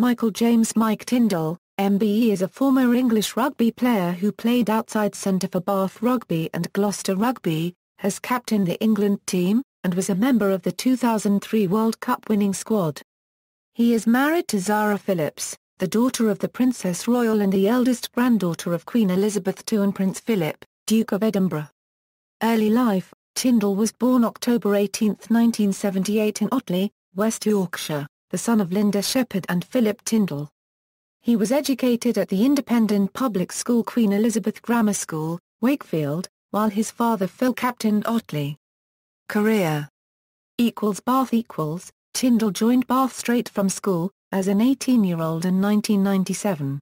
Michael James Mike Tindall, MBE is a former English rugby player who played outside centre for Bath Rugby and Gloucester Rugby, has captained the England team, and was a member of the 2003 World Cup winning squad. He is married to Zara Phillips, the daughter of the Princess Royal and the eldest granddaughter of Queen Elizabeth II and Prince Philip, Duke of Edinburgh. Early life: Tindall was born October 18, 1978 in Otley, West Yorkshire, the son of Linda Shepherd and Philip Tindall. He was educated at the independent public school Queen Elizabeth Grammar School, Wakefield, while his father Phil captained Otley. Career Bath Tindall joined Bath straight from school, as an 18-year-old in 1997.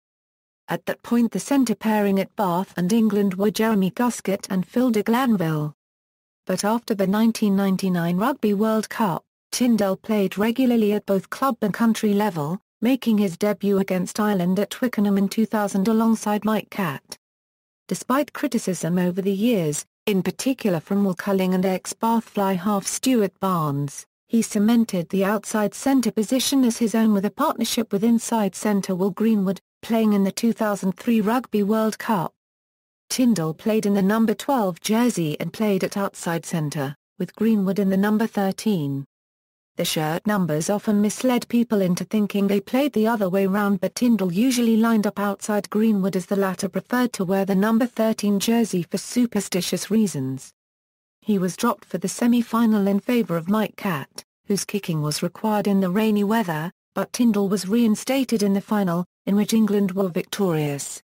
At that point the centre pairing at Bath and England were Jeremy Guscott and Phil de Glanville. But after the 1999 Rugby World Cup, Tindall played regularly at both club and country level, making his debut against Ireland at Twickenham in 2000 alongside Mike Catt. Despite criticism over the years, in particular from Will Culling and ex-Bath fly half Stuart Barnes, he cemented the outside centre position as his own with a partnership with inside centre Will Greenwood, playing in the 2003 Rugby World Cup. Tindall played in the number 12 jersey and played at outside centre, with Greenwood in the number 13. The shirt numbers often misled people into thinking they played the other way round, but Tindall usually lined up outside Greenwood as the latter preferred to wear the number 13 jersey for superstitious reasons. He was dropped for the semi-final in favour of Mike Catt, whose kicking was required in the rainy weather, but Tindall was reinstated in the final, in which England were victorious.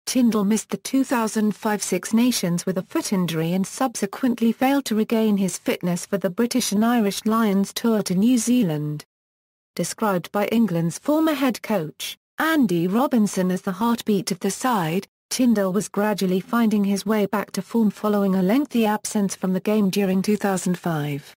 Tindall missed the 2005 Six Nations with a foot injury and subsequently failed to regain his fitness for the British and Irish Lions tour to New Zealand. Described by England's former head coach, Andy Robinson, as the heartbeat of the side, Tindall was gradually finding his way back to form following a lengthy absence from the game during 2005.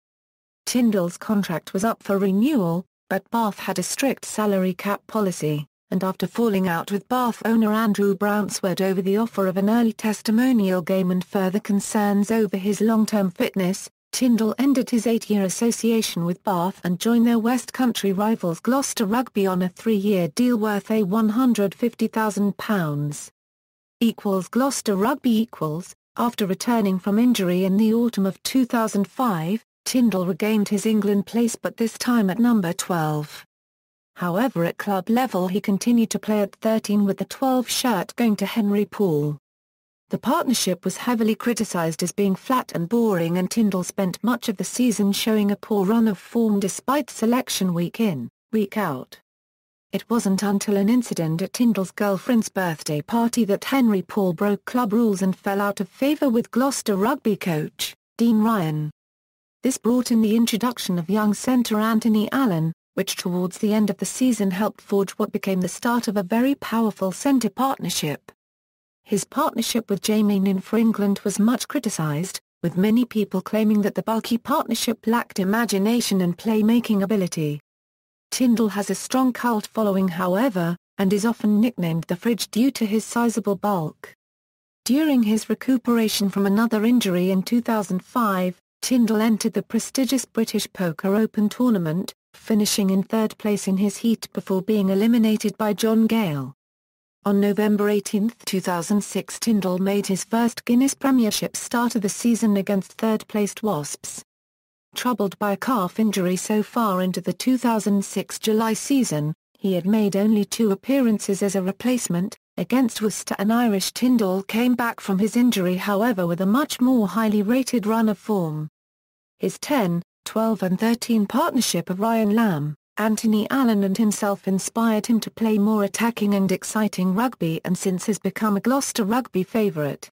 Tindall's contract was up for renewal, but Bath had a strict salary cap policy, and after falling out with Bath owner Andrew Brownswood over the offer of an early testimonial game and further concerns over his long-term fitness, Tindall ended his 8-year association with Bath and joined their West Country rivals Gloucester Rugby on a 3-year deal worth £150,000. Gloucester Rugby After returning from injury in the autumn of 2005, Tindall regained his England place, but this time at number 12. However, at club level he continued to play at 13 with the 12 shirt going to Henry Paul. The partnership was heavily criticised as being flat and boring, and Tindall spent much of the season showing a poor run of form despite selection week in, week out. It wasn't until an incident at Tindall's girlfriend's birthday party that Henry Paul broke club rules and fell out of favour with Gloucester Rugby coach, Dean Ryan. This brought in the introduction of young centre Anthony Allen, which towards the end of the season helped forge what became the start of a very powerful centre partnership. His partnership with Jamie Noonan for England was much criticised, with many people claiming that the bulky partnership lacked imagination and playmaking ability. Tindall has a strong cult following, however, and is often nicknamed the Fridge due to his sizable bulk. During his recuperation from another injury in 2005, Tindall entered the prestigious British Poker Open tournament, finishing in third place in his heat before being eliminated by John Gale. On November 18, 2006, Tindall made his first Guinness Premiership start of the season against third-placed Wasps. Troubled by a calf injury so far into the 2006 July season, he had made only 2 appearances as a replacement. Against Worcester and Irish, Tindall came back from his injury, however, with a much more highly rated run of form. His 10, 12 and 13 partnership of Ryan Lamb, Anthony Allen and himself inspired him to play more attacking and exciting rugby, and since has become a Gloucester Rugby favourite.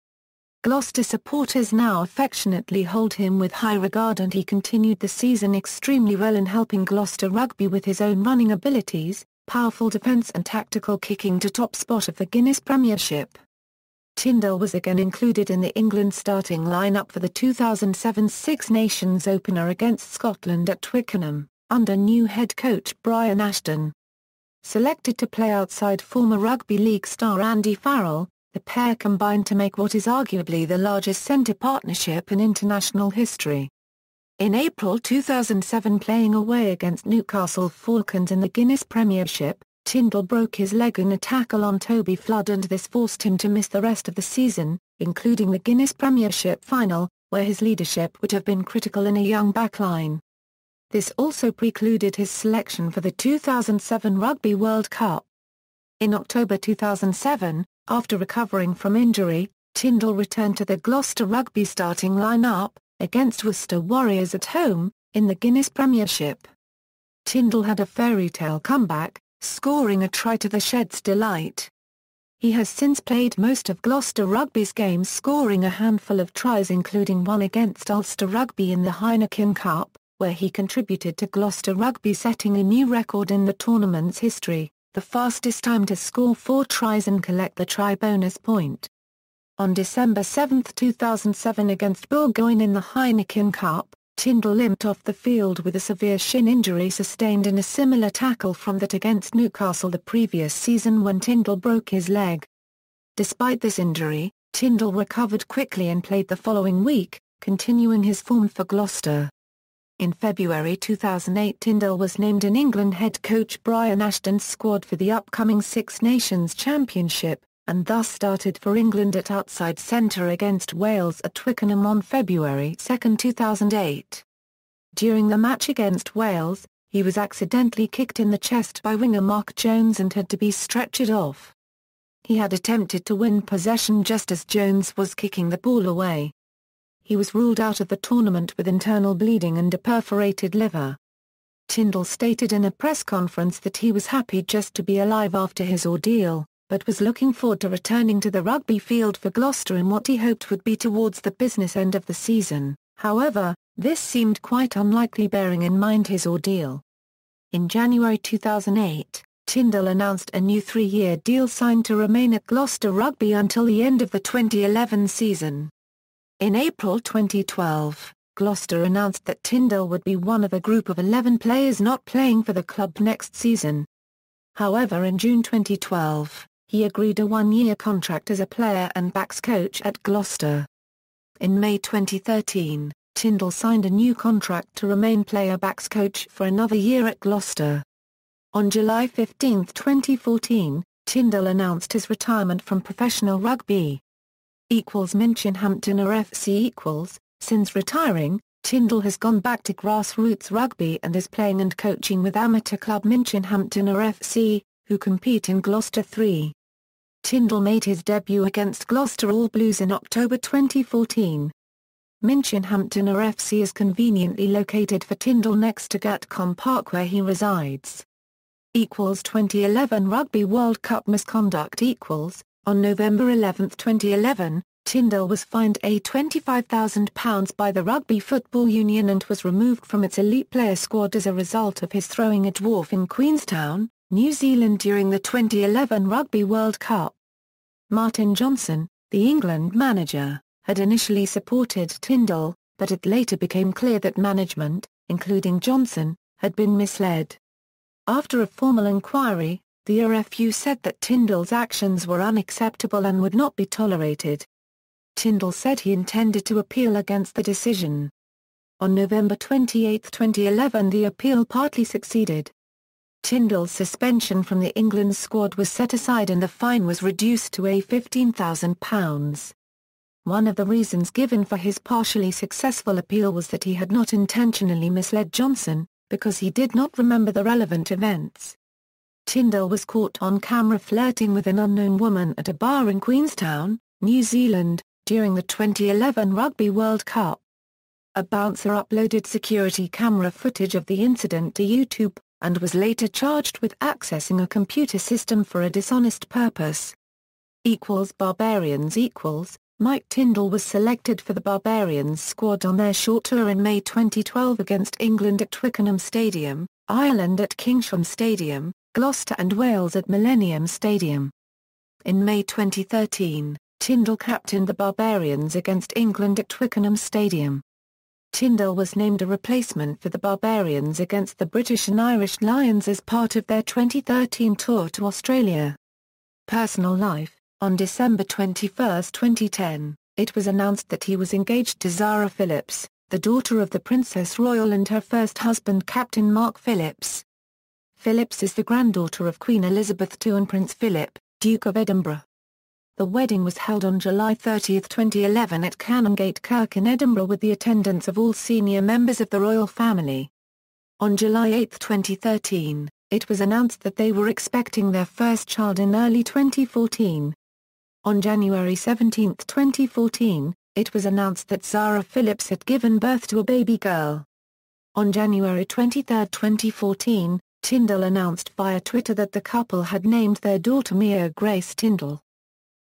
Gloucester supporters now affectionately hold him with high regard, and he continued the season extremely well in helping Gloucester Rugby with his own running abilities, powerful defence and tactical kicking to top spot of the Guinness Premiership. Tindall was again included in the England starting lineup for the 2007 Six Nations opener against Scotland at Twickenham, under new head coach Brian Ashton. Selected to play outside former Rugby League star Andy Farrell, the pair combined to make what is arguably the largest centre partnership in international history. In April 2007, playing away against Newcastle Falcons in the Guinness Premiership, Tindall broke his leg in a tackle on Toby Flood, and this forced him to miss the rest of the season, including the Guinness Premiership final, where his leadership would have been critical in a young backline. This also precluded his selection for the 2007 Rugby World Cup. In October 2007, after recovering from injury, Tindall returned to the Gloucester Rugby starting lineup, against Worcester Warriors at home, in the Guinness Premiership. Tindall had a fairy tale comeback, scoring a try to the Sheds' delight. He has since played most of Gloucester Rugby's games, scoring a handful of tries, including one against Ulster Rugby in the Heineken Cup, where he contributed to Gloucester Rugby setting a new record in the tournament's history, the fastest time to score 4 tries and collect the try bonus point. On December 7, 2007 against Bourgogne in the Heineken Cup, Tindall limped off the field with a severe shin injury sustained in a similar tackle from that against Newcastle the previous season when Tindall broke his leg. Despite this injury, Tindall recovered quickly and played the following week, continuing his form for Gloucester. In February 2008, Tindall was named in England head coach Brian Ashton's squad for the upcoming Six Nations Championship, and thus started for England at outside centre against Wales at Twickenham on February 2, 2008. During the match against Wales, he was accidentally kicked in the chest by winger Mark Jones and had to be stretchered off. He had attempted to win possession just as Jones was kicking the ball away. He was ruled out of the tournament with internal bleeding and a perforated liver. Tindall stated in a press conference that he was happy just to be alive after his ordeal, but was looking forward to returning to the rugby field for Gloucester in what he hoped would be towards the business end of the season. However, this seemed quite unlikely bearing in mind his ordeal. In January 2008, Tindall announced a new 3-year deal signed to remain at Gloucester Rugby until the end of the 2011 season. In April 2012, Gloucester announced that Tindall would be one of a group of 11 players not playing for the club next season. However, in June 2012, he agreed a 1-year contract as a player and backs coach at Gloucester. In May 2013, Tindall signed a new contract to remain player backs coach for another year at Gloucester. On July 15, 2014, Tindall announced his retirement from professional rugby. Minchinhampton FC. Since retiring, Tindall has gone back to grassroots rugby and is playing and coaching with amateur club Minchinhampton FC, who compete in Gloucester 3. Tindall made his debut against Gloucester All Blues in October 2014. Minchinhampton FC is conveniently located for Tindall next to Gatcombe Park where he resides. 2011 Rugby World Cup misconduct. On November 11, 2011, Tindall was fined £25,000 by the Rugby Football Union and was removed from its elite player squad as a result of his throwing a dwarf in Queenstown, New Zealand during the 2011 Rugby World Cup. Martin Johnson, the England manager, had initially supported Tindall, but it later became clear that management, including Johnson, had been misled. After a formal inquiry, the RFU said that Tindall's actions were unacceptable and would not be tolerated. Tindall said he intended to appeal against the decision. On November 28, 2011, the appeal partly succeeded. Tindall's suspension from the England squad was set aside and the fine was reduced to £15,000. One of the reasons given for his partially successful appeal was that he had not intentionally misled Johnson, because he did not remember the relevant events. Tindall was caught on camera flirting with an unknown woman at a bar in Queenstown, New Zealand, during the 2011 Rugby World Cup. A bouncer uploaded security camera footage of the incident to YouTube, and was later charged with accessing a computer system for a dishonest purpose. Barbarians. Mike Tindall was selected for the Barbarians squad on their short tour in May 2012 against England at Twickenham Stadium, Ireland at Kingsham Stadium, Gloucester and Wales at Millennium Stadium. In May 2013, Tindall captained the Barbarians against England at Twickenham Stadium. Tindall was named a replacement for the Barbarians against the British and Irish Lions as part of their 2013 tour to Australia. Personal life. On December 21, 2010, it was announced that he was engaged to Zara Phillips, the daughter of the Princess Royal and her first husband Captain Mark Phillips. Phillips is the granddaughter of Queen Elizabeth II and Prince Philip, Duke of Edinburgh. The wedding was held on July 30, 2011 at Canongate Kirk in Edinburgh with the attendance of all senior members of the royal family. On July 8, 2013, it was announced that they were expecting their first child in early 2014. On January 17, 2014, it was announced that Zara Phillips had given birth to a baby girl. On January 23, 2014, Tindall announced via Twitter that the couple had named their daughter Mia Grace Tindall.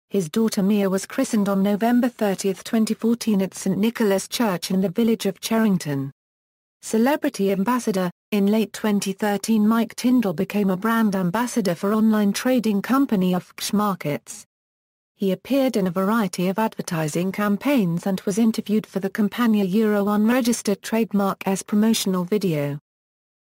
His daughter Mia was christened on November 30, 2014 at St Nicholas Church in the village of Cherrington. Celebrity ambassador: in late 2013 Mike Tindall became a brand ambassador for online trading company Oxford Markets. He appeared in a variety of advertising campaigns and was interviewed for the Campania Euro unregistered trademark's promotional video.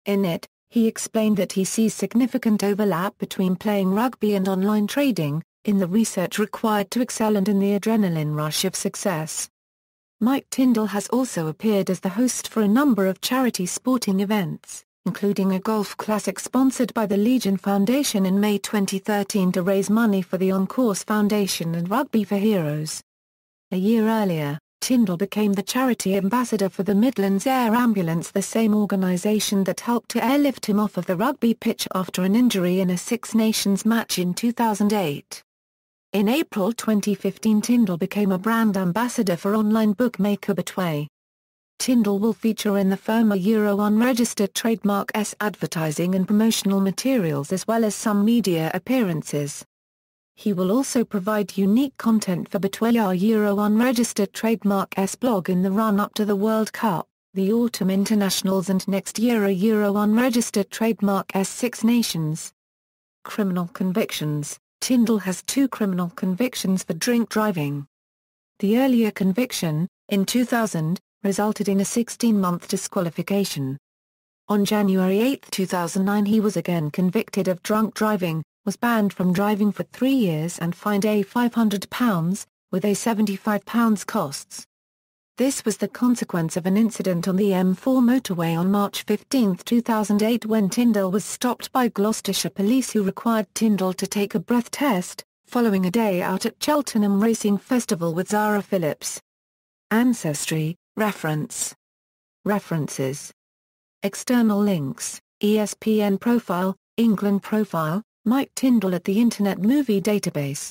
In it, he explained that he sees significant overlap between playing rugby and online trading, in the research required to excel and in the adrenaline rush of success. Mike Tindall has also appeared as the host for a number of charity sporting events, including a golf classic sponsored by the Legion Foundation in May 2013 to raise money for the On Course Foundation and Rugby for Heroes. A year earlier, Tindall became the charity ambassador for the Midlands Air Ambulance, the same organisation that helped to airlift him off of the rugby pitch after an injury in a Six Nations match in 2008. In April 2015 Tindall became a brand ambassador for online bookmaker Betway. Tindall will feature in the firm Euro unregistered trademark's advertising and promotional materials as well as some media appearances. He will also provide unique content for Betway Euro unregistered trademark's blog in the run-up to the World Cup, the Autumn Internationals and next year Euro unregistered trademark's Six Nations. Criminal convictions: Tindall has 2 criminal convictions for drink driving. The earlier conviction, in 2000, resulted in a 16-month disqualification. On January 8, 2009 he was again convicted of drunk driving, was banned from driving for 3 years and fined £500, with £75 costs. This was the consequence of an incident on the M4 motorway on March 15, 2008 when Tindall was stopped by Gloucestershire police who required Tindall to take a breath test, following a day out at Cheltenham Racing Festival with Zara Phillips. Ancestry, References. External links: ESPN profile, England profile, Mike Tindall at the Internet Movie Database.